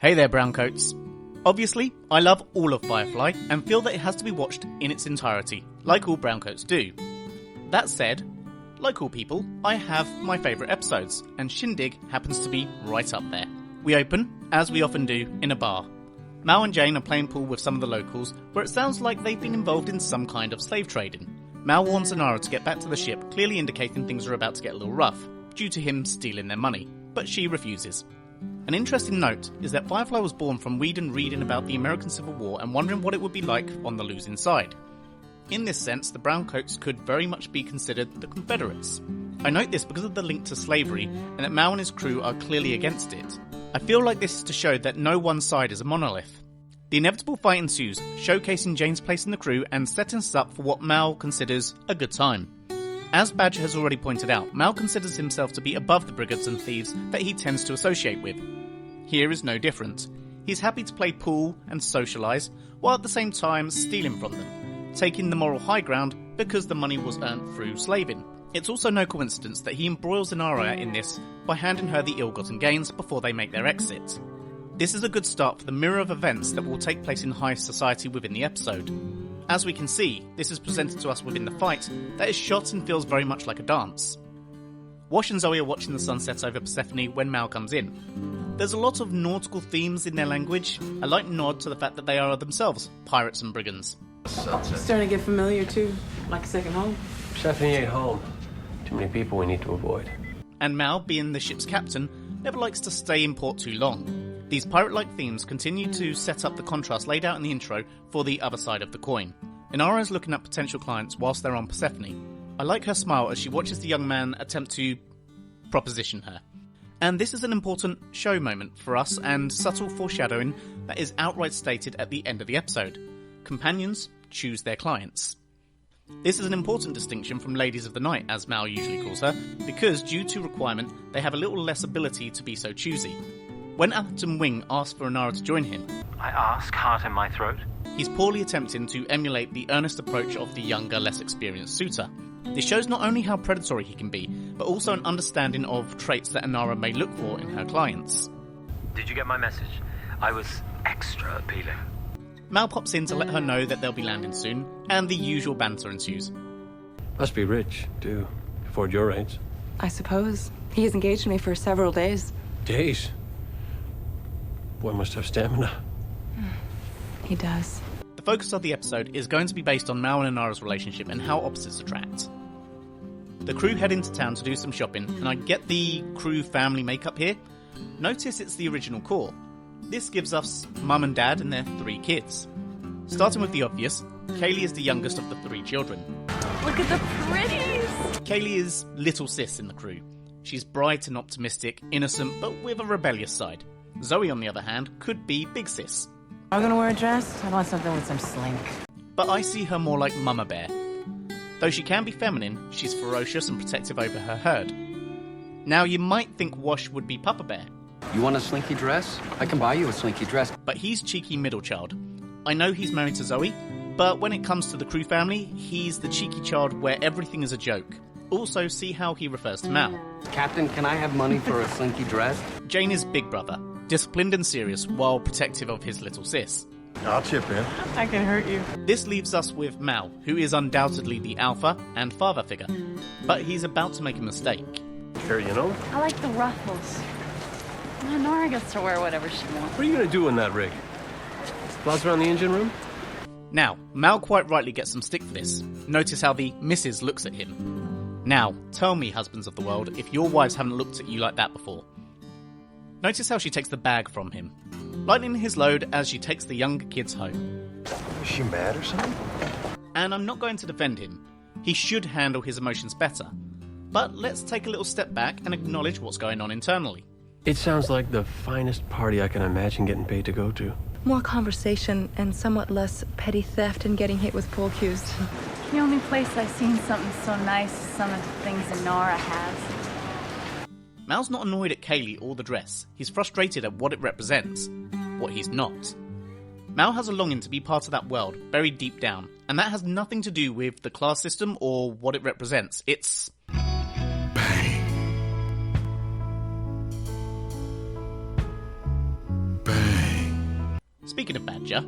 Hey there, browncoats. Obviously, I love all of Firefly and feel that it has to be watched in its entirety, like all browncoats do. That said, like all people, I have my favourite episodes, and Shindig happens to be right up there. We open, as we often do, in a bar. Mal and Jane are playing pool with some of the locals, where it sounds like they've been involved in some kind of slave trading. Mal warns Inara to get back to the ship, clearly indicating things are about to get a little rough, due to him stealing their money, but she refuses. An interesting note is that Firefly was born from Whedon reading about the American Civil War and wondering what it would be like on the losing side. In this sense, the Browncoats could very much be considered the Confederates. I note this because of the link to slavery, and that Mal and his crew are clearly against it. I feel like this is to show that no one side is a monolith. The inevitable fight ensues, showcasing Jane's place in the crew and setting us up for what Mal considers a good time. As Badger has already pointed out, Mal considers himself to be above the brigands and thieves that he tends to associate with. Here is no different. He's happy to play pool and socialise, while at the same time stealing from them, taking the moral high ground because the money was earned through slaving. It's also no coincidence that he embroils Inara in this by handing her the ill-gotten gains before they make their exit. This is a good start for the mirror of events that will take place in high society within the episode. As we can see, this is presented to us within the fight that is shot and feels very much like a dance. Wash and Zoe are watching the sunset over Persephone when Mal comes in. There's a lot of nautical themes in their language, a light nod to the fact that they are themselves pirates and brigands. Sunset. Starting to get familiar too, like a second home. Persephone ain't home. Too many people we need to avoid. And Mal, being the ship's captain, never likes to stay in port too long. These pirate-like themes continue to set up the contrast laid out in the intro for the other side of the coin. Inara is looking at potential clients whilst they're on Persephone. I like her smile as she watches the young man attempt to proposition her. And this is an important show moment for us and subtle foreshadowing that is outright stated at the end of the episode. Companions choose their clients. This is an important distinction from Ladies of the Night, as Mal usually calls her, because due to requirement, they have a little less ability to be so choosy. When Atherton Wing asks for Inara to join him, I ask, heart in my throat. He's poorly attempting to emulate the earnest approach of the younger, less experienced suitor. This shows not only how predatory he can be, but also an understanding of traits that Inara may look for in her clients. Did you get my message? I was extra appealing. Mal pops in to let her know that they'll be landing soon, and the usual banter ensues. Must be rich, too. Afford your rates. I suppose. He has engaged me for several days. Days? Boy must have stamina. He does. The focus of the episode is going to be based on Mal and Inara's relationship and how opposites attract. The crew head into town to do some shopping, and I get the crew family makeup here. Notice it's the original core. This gives us mum and dad and their 3 kids. Starting with the obvious, Kaylee is the youngest of the 3 children. Look at the pretties! Kaylee is little sis in the crew. She's bright and optimistic, innocent, but with a rebellious side. Zoe, on the other hand, could be big sis. Am I gonna wear a dress? I want something with some slink. But I see her more like Mama Bear. Though she can be feminine, she's ferocious and protective over her herd. Now you might think Wash would be Papa Bear. You want a slinky dress? I can buy you a slinky dress. But he's cheeky middle child. I know he's married to Zoe, but when it comes to the crew family, he's the cheeky child where everything is a joke. Also, see how he refers to Mal. Captain, can I have money for a slinky dress? Jane is big brother, disciplined and serious while protective of his little sis. I'll chip in. I can hurt you. This leaves us with Mal, who is undoubtedly the alpha and father figure. But he's about to make a mistake. Sure, you know? I like the ruffles. Nora gets to wear whatever she wants. What are you gonna do in that rig? Blouse around the engine room? Now, Mal quite rightly gets some stick for this. Notice how the missus looks at him. Now, tell me, husbands of the world, if your wives haven't looked at you like that before. Notice how she takes the bag from him, lightening his load as she takes the younger kids home. Is she mad or something? And I'm not going to defend him. He should handle his emotions better. But let's take a little step back and acknowledge what's going on internally. It sounds like the finest party I can imagine getting paid to go to. More conversation and somewhat less petty theft and getting hit with pool cues. The only place I've seen something so nice is some of the things Inara has. Mal's not annoyed at Kaylee or the dress. He's frustrated at what it represents. What he's not. Mal has a longing to be part of that world, buried deep down, and that has nothing to do with the class system or what it represents. It's... Bang. Speaking of Badger,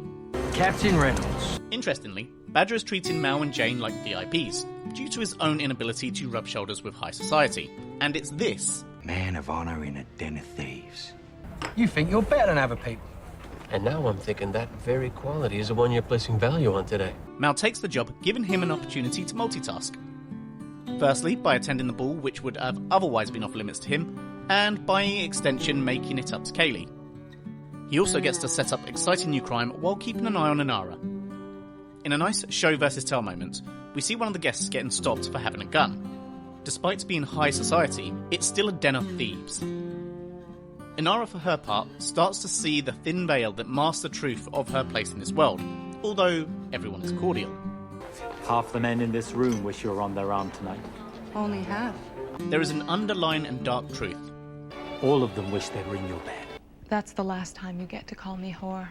Captain Reynolds. interestingly, Badger is treating Mal and Jane like VIPs, due to his own inability to rub shoulders with high society. And it's this. Man of honor in a den of thieves. You think you're better than other people. And now I'm thinking that very quality is the one you're placing value on today. Mal takes the job, giving him an opportunity to multitask. Firstly, by attending the ball, which would have otherwise been off limits to him, and by extension, making it up to Kaylee. He also gets to set up exciting new crime while keeping an eye on Inara. In a nice show versus tell moment, we see one of the guests getting stopped for having a gun. Despite being high society, it's still a den of thieves. Inara, for her part, starts to see the thin veil that masks the truth of her place in this world, although everyone is cordial. Half the men in this room wish you were on their arm tonight. Only half. There is an underlying and dark truth. All of them wish they'd ring your bed. That's the last time you get to call me whore.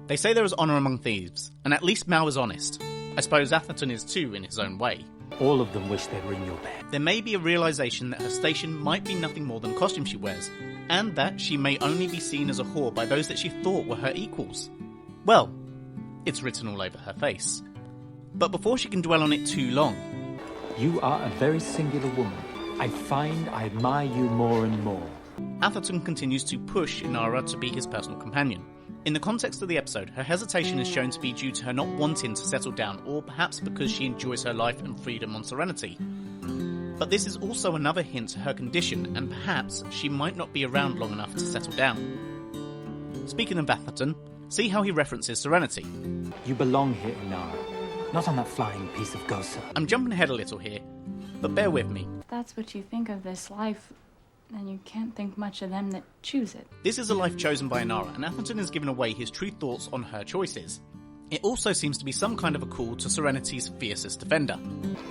They say there is honour among thieves, and at least Mal is honest. I suppose Atherton is too in his own way. All of them wish they'd ring your bed. There may be a realisation that her station might be nothing more than a costume she wears, and that she may only be seen as a whore by those that she thought were her equals. Well, it's written all over her face. But before she can dwell on it too long... You are a very singular woman. I find I admire you more and more. Atherton continues to push Inara to be his personal companion. In the context of the episode, her hesitation is shown to be due to her not wanting to settle down, or perhaps because she enjoys her life and freedom on Serenity. But this is also another hint to her condition, and perhaps she might not be around long enough to settle down. Speaking of Atherton, see how he references Serenity. You belong here, Inara. Not on that flying piece of Gosa. I'm jumping ahead a little here, but bear with me. If that's what you think of this life, then you can't think much of them that choose it. This is a life chosen by Inara, and Atherton has given away his true thoughts on her choices. It also seems to be some kind of a call to Serenity's fiercest defender.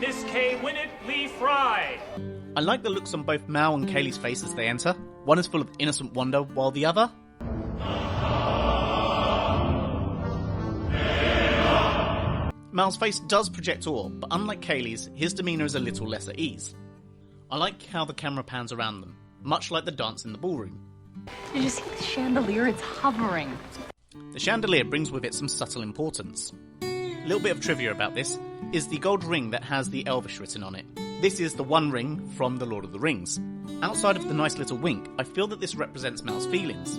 Miss K, win it, Lee Fry! I like the looks on both Mal and Kaylee's face as they enter. One is full of innocent wonder, while the other... Mal's face does project awe, but unlike Kaylee's, his demeanour is a little less at ease. I like how the camera pans around them, much like the dance in the ballroom. Did you see the chandelier? It's hovering. The chandelier brings with it some subtle importance. A little bit of trivia about this is the gold ring that has the Elvish written on it. This is the One Ring from The Lord of the Rings. Outside of the nice little wink, I feel that this represents Mal's feelings.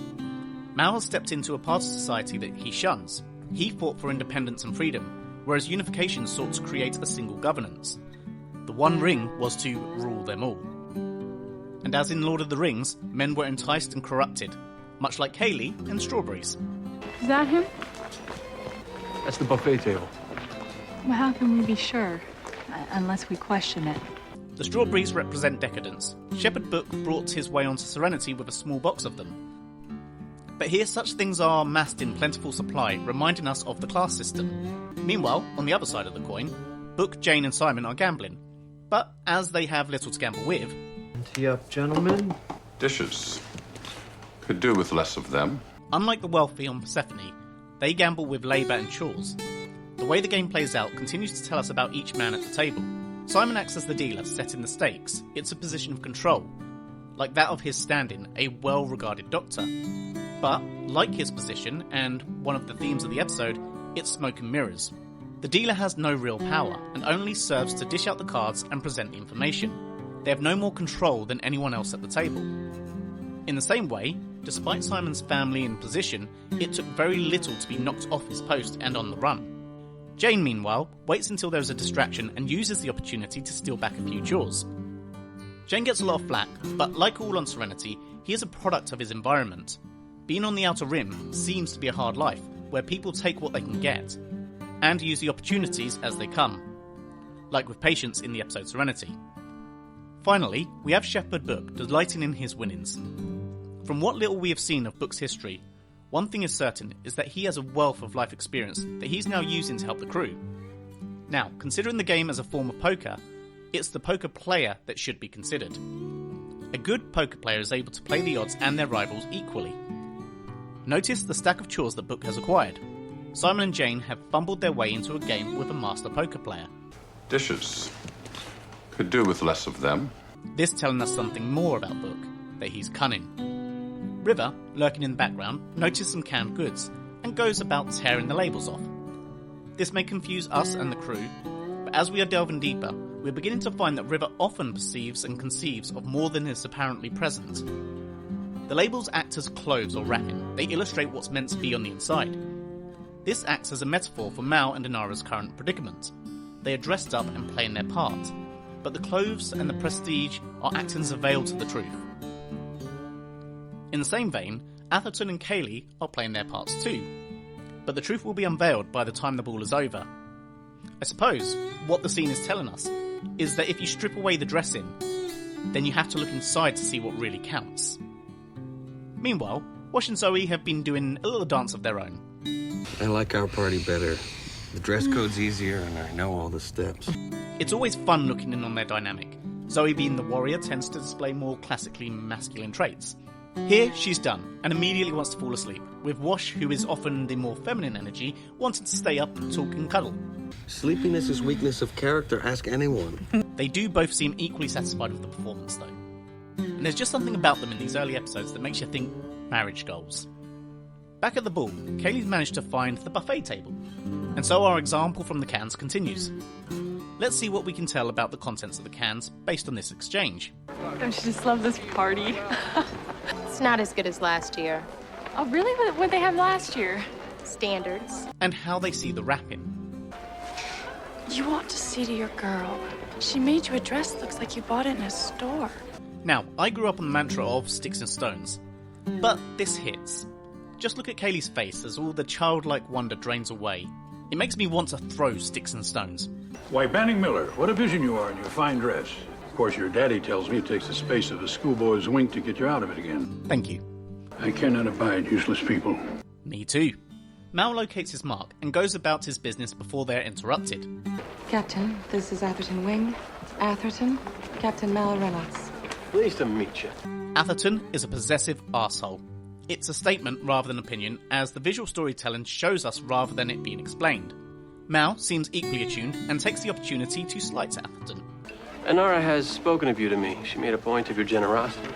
Mal has stepped into a part of society that he shuns. He fought for independence and freedom, whereas unification sought to create a single governance. The One Ring was to rule them all. And as in Lord of the Rings, men were enticed and corrupted, much like Kaylee and strawberries. Is that him? That's the buffet table. Well, how can we be sure? Unless we question it. The strawberries represent decadence. Shepherd Book brought his way onto Serenity with a small box of them. But here such things are massed in plentiful supply, reminding us of the class system. Meanwhile, on the other side of the coin, Book, Jane and Simon are gambling. But as they have little to gamble with... Ante up, gentlemen. Dishes. Could do with less of them. Unlike the wealthy on Persephone, they gamble with labour and chores. The way the game plays out continues to tell us about each man at the table. Simon acts as the dealer, setting the stakes. It's a position of control, like that of his stand-in, a well-regarded doctor. But, like his position, and one of the themes of the episode, it's smoke and mirrors. The dealer has no real power, and only serves to dish out the cards and present the information. They have no more control than anyone else at the table. In the same way, despite Simon's family and position, it took very little to be knocked off his post and on the run. Jane, meanwhile, waits until there is a distraction and uses the opportunity to steal back a few chores. Jane gets a lot of flack, but like all on Serenity, he is a product of his environment. Being on the Outer Rim seems to be a hard life, where people take what they can get, and use the opportunities as they come, like with Patience in the episode Serenity. Finally, we have Shepherd Book delighting in his winnings. From what little we have seen of Book's history, one thing is certain is that he has a wealth of life experience that he's now using to help the crew. Now, considering the game as a form of poker, it's the poker player that should be considered. A good poker player is able to play the odds and their rivals equally. Notice the stack of chores that Book has acquired. Simon and Jane have fumbled their way into a game with a master poker player. Dishes. Could do with less of them. This telling us something more about Book, that he's cunning. River, lurking in the background, noticed some canned goods, and goes about tearing the labels off. This may confuse us and the crew, but as we are delving deeper, we're beginning to find that River often perceives and conceives of more than is apparently present. The labels act as clothes or wrapping. They illustrate what's meant to be on the inside. This acts as a metaphor for Mal and Inara's current predicament. They are dressed up and playing their part, but the clothes and the prestige are acting as a veil to the truth. In the same vein, Atherton and Kaylee are playing their parts too, but the truth will be unveiled by the time the ball is over. I suppose what the scene is telling us is that if you strip away the dressing, then you have to look inside to see what really counts. Meanwhile, Wash and Zoe have been doing a little dance of their own. I like our party better. The dress code's easier and I know all the steps. It's always fun looking in on their dynamic. Zoe, being the warrior, tends to display more classically masculine traits. Here, she's done, and immediately wants to fall asleep, with Wash, who is often the more feminine energy, wanting to stay up, talk and cuddle. Sleepiness is weakness of character, ask anyone. They do both seem equally satisfied with the performance, though. And there's just something about them in these early episodes that makes you think marriage goals. Back at the ball, Kaylee's managed to find the buffet table, and so our example from the cans continues. Let's see what we can tell about the contents of the cans based on this exchange. Don't you just love this party? It's not as good as last year. Oh, really? What they have last year? Standards. And how they see the wrapping. You ought to see to your girl. She made you a dress that looks like you bought it in a store. Now, I grew up on the mantra of sticks and stones, but this hits. Just look at Kaylee's face as all the childlike wonder drains away. It makes me want to throw sticks and stones. Why, Banning Miller, what a vision you are in your fine dress. Of course, your daddy tells me it takes the space of a schoolboy's wink to get you out of it again. Thank you. I cannot abide useless people. Me too. Mal locates his mark and goes about his business before they're interrupted. Captain, this is Atherton Wing. Atherton, Captain Mal Reynolds. Pleased to meet you. Atherton is a possessive arsehole. It's a statement rather than opinion, as the visual storytelling shows us rather than it being explained. Mal seems equally attuned and takes the opportunity to slight Atherton. Inara has spoken of you to me. She made a point of your generosity.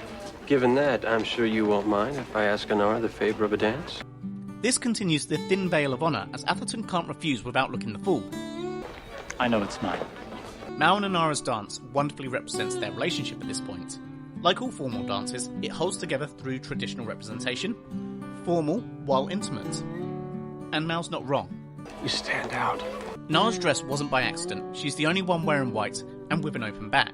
Given that, I'm sure you won't mind if I ask Inara the favor of a dance. This continues the thin veil of honour, as Atherton can't refuse without looking the fool. I know it's mine. Mal and Inara's dance wonderfully represents their relationship at this point. Like all formal dances, it holds together through traditional representation, formal while intimate. And Mal's not wrong. You stand out. Nara's dress wasn't by accident. She's the only one wearing white and with an open back.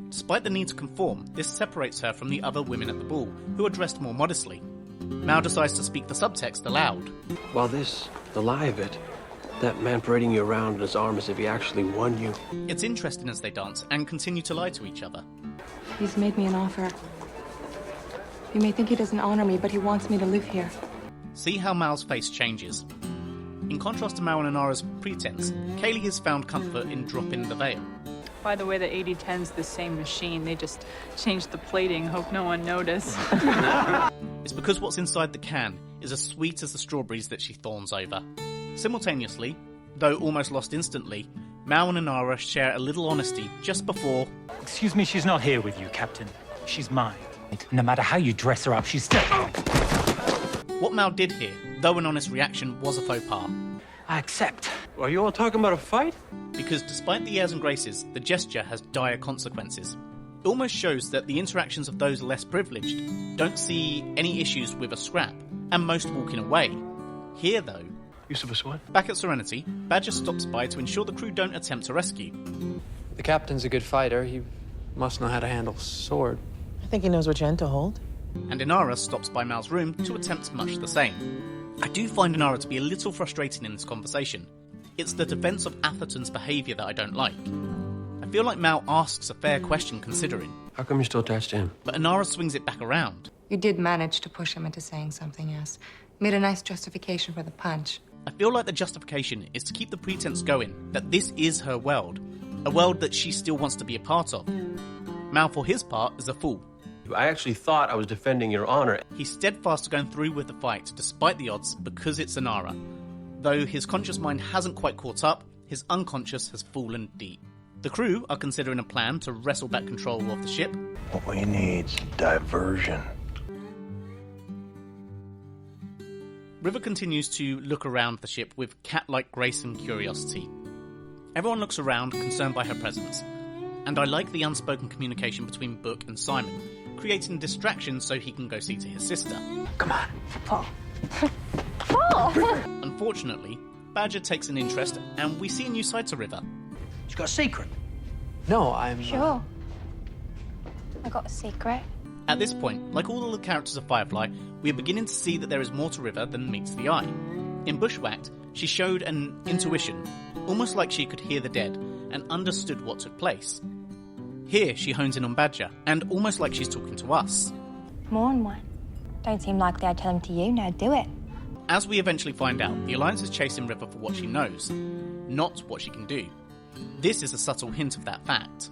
Despite the need to conform, this separates her from the other women at the ball, who are dressed more modestly. Mal decides to speak the subtext aloud. While the lie of it, that man parading you around in his arm as if he actually won you. It's interesting as they dance and continue to lie to each other. He's made me an offer. You may think he doesn't honor me, but he wants me to live here. See how Mal's face changes. In contrast to Mal and Inara's pretense, Kaylee has found comfort in dropping the veil. By the way, the 8010's the same machine. They just changed the plating. Hope no one noticed. It's because what's inside the can is as sweet as the strawberries that she thorns over. Simultaneously, though almost lost instantly, Mal and Inara share a little honesty just before... Excuse me, she's not here with you, Captain. She's mine. No matter how you dress her up, she's still... What Mal did here, though an honest reaction, was a faux pas. I accept. Are you all talking about a fight? Because despite the airs and graces, the gesture has dire consequences. It almost shows that the interactions of those less privileged don't see any issues with a scrap, and most walking away. Here, though... Use of a sword? Back at Serenity, Badger stops by to ensure the crew don't attempt to rescue. The captain's a good fighter. He must know how to handle a sword. I think he knows which end to hold. And Inara stops by Mal's room to attempt much the same. I do find Inara to be a little frustrating in this conversation. It's the defence of Atherton's behaviour that I don't like. I feel like Mal asks a fair question considering. How come you're still attached to him? But Inara swings it back around. You did manage to push him into saying something, yes. Made a nice justification for the punch. I feel like the justification is to keep the pretense going that this is her world, a world that she still wants to be a part of. Mal, for his part, is a fool. I actually thought I was defending your honor. He's steadfast going through with the fight, despite the odds, because it's Inara. Though his conscious mind hasn't quite caught up, his unconscious has fallen deep. The crew are considering a plan to wrestle back control of the ship. What we need's diversion. River continues to look around the ship with cat-like grace and curiosity. Everyone looks around, concerned by her presence, and I like the unspoken communication between Book and Simon, creating distractions so he can go see to his sister. Come on. Paul. Paul! Unfortunately, Badger takes an interest, and we see a new side to River. She's got a secret. No, I'm... Sure. I got a secret. At this point, like all the characters of Firefly, we are beginning to see that there is more to River than meets the eye. In Bushwhacked, she showed an intuition, almost like she could hear the dead, and understood what took place. Here, she hones in on Badger, and almost like she's talking to us. More than one. Don't seem likely I'd tell him to you, now do it. As we eventually find out, the Alliance is chasing River for what she knows, not what she can do. This is a subtle hint of that fact.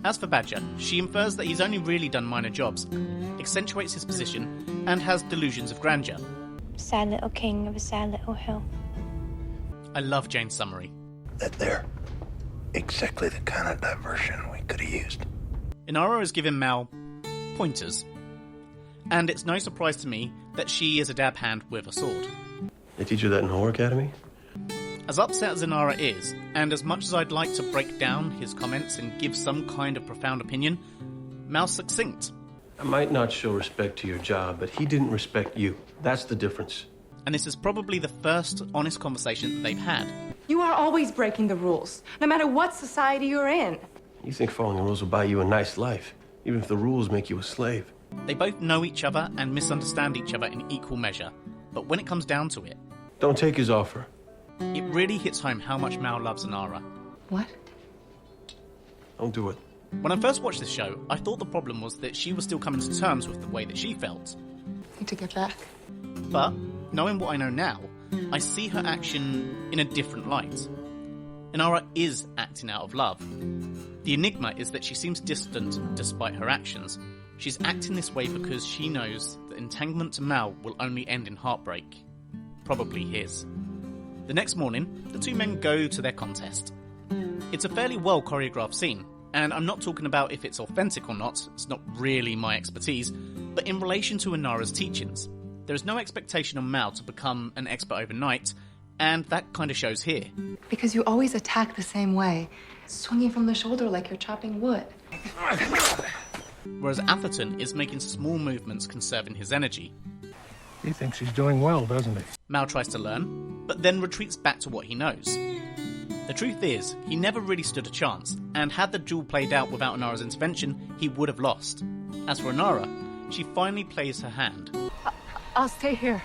As for Badger, she infers that he's only really done minor jobs, accentuates his position, and has delusions of grandeur. Sad little king of a sad little hill. I love Jane's summary. That there. Exactly the kind of diversion we could have used. Inara is giving Mal pointers, and it's no surprise to me that she is a dab hand with a sword. They teach you that in Horror Academy? As upset as Inara is, and as much as I'd like to break down his comments and give some kind of profound opinion, Mal's succinct. I might not show respect to your job, but he didn't respect you. That's the difference. And this is probably the first honest conversation that they've had. You are always breaking the rules, no matter what society you're in. You think following the rules will buy you a nice life, even if the rules make you a slave. They both know each other and misunderstand each other in equal measure, but when it comes down to it... Don't take his offer. It really hits home how much Mal loves Inara. What? Don't do it. When I first watched this show, I thought the problem was that she was still coming to terms with the way that she felt. Need to get back. But, knowing what I know now, I see her action in a different light. Inara is acting out of love. The enigma is that she seems distant despite her actions. She's acting this way because she knows that entanglement to Mal will only end in heartbreak. Probably his. The next morning, the two men go to their contest. It's a fairly well choreographed scene, and I'm not talking about if it's authentic or not, it's not really my expertise, but in relation to Inara's teachings. There is no expectation on Mal to become an expert overnight, and that kind of shows here. Because you always attack the same way, swinging from the shoulder like you're chopping wood. Whereas Atherton is making small movements conserving his energy. He thinks he's doing well, doesn't he? Mal tries to learn, but then retreats back to what he knows. The truth is, he never really stood a chance, and had the duel played out without Inara's intervention, he would have lost. As for Inara, she finally plays her hand. I'll stay here.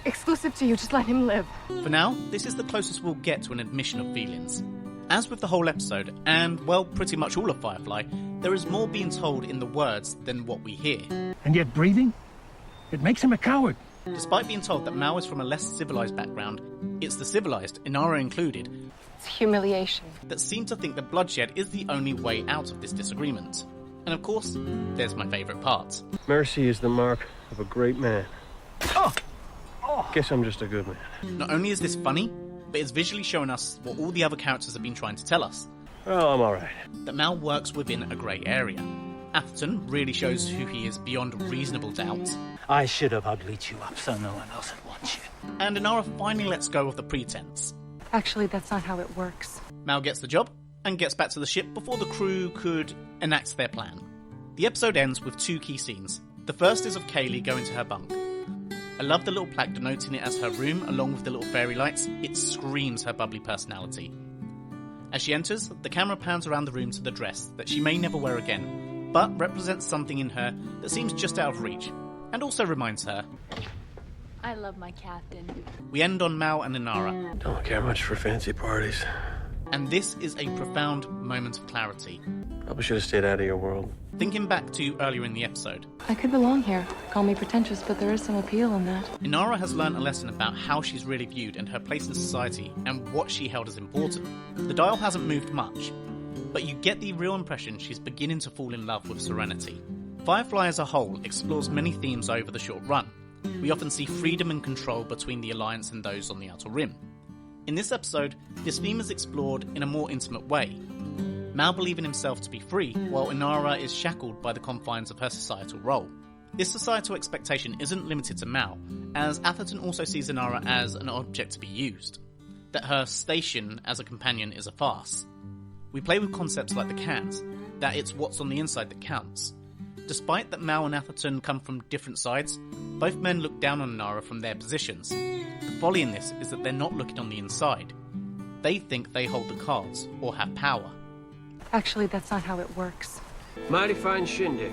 Exclusive to you, just let him live. For now, this is the closest we'll get to an admission of feelings. As with the whole episode, and, well, pretty much all of Firefly, there is more being told in the words than what we hear. And yet breathing? It makes him a coward. Despite being told that Mal is from a less civilized background, it's the civilized, Inara included, It's humiliation. that seem to think that bloodshed is the only way out of this disagreement. And of course, there's my favourite part. Mercy is the mark of a great man. Guess I'm just a good man. Not only is this funny, but it's visually showing us what all the other characters have been trying to tell us. Well, I'm alright. That Mal works within a grey area. Atherton really shows who he is beyond reasonable doubt. I should have uglied you up so no one else would want you. And Inara finally lets go of the pretense. Actually, that's not how it works. Mal gets the job, and gets back to the ship before the crew could enact their plan. The episode ends with two key scenes. The first is of Kaylee going to her bunk. I love the little plaque denoting it as her room, along with the little fairy lights. It screams her bubbly personality. As she enters, the camera pans around the room to the dress that she may never wear again, but represents something in her that seems just out of reach, and also reminds her. I love my captain. We end on Mal and Inara. Don't care much for fancy parties. And this is a profound moment of clarity. Probably should have stayed out of your world. Thinking back to earlier in the episode, I could belong here. Call me pretentious, but there is some appeal in that. Inara has learned a lesson about how she's really viewed and her place in society and what she held as important. The dial hasn't moved much, but you get the real impression she's beginning to fall in love with Serenity. Firefly as a whole explores many themes over the short run. We often see freedom and control between the Alliance and those on the Outer Rim. In this episode, this theme is explored in a more intimate way. Mal believing himself to be free, while Inara is shackled by the confines of her societal role. This societal expectation isn't limited to Mal, as Atherton also sees Inara as an object to be used, that her station as a companion is a farce. We play with concepts like the cans, that it's what's on the inside that counts. Despite that Mal and Atherton come from different sides, both men look down on Inara from their positions. The folly in this is that they're not looking on the inside. They think they hold the cards, or have power. Actually, that's not how it works. Mighty fine Shindig.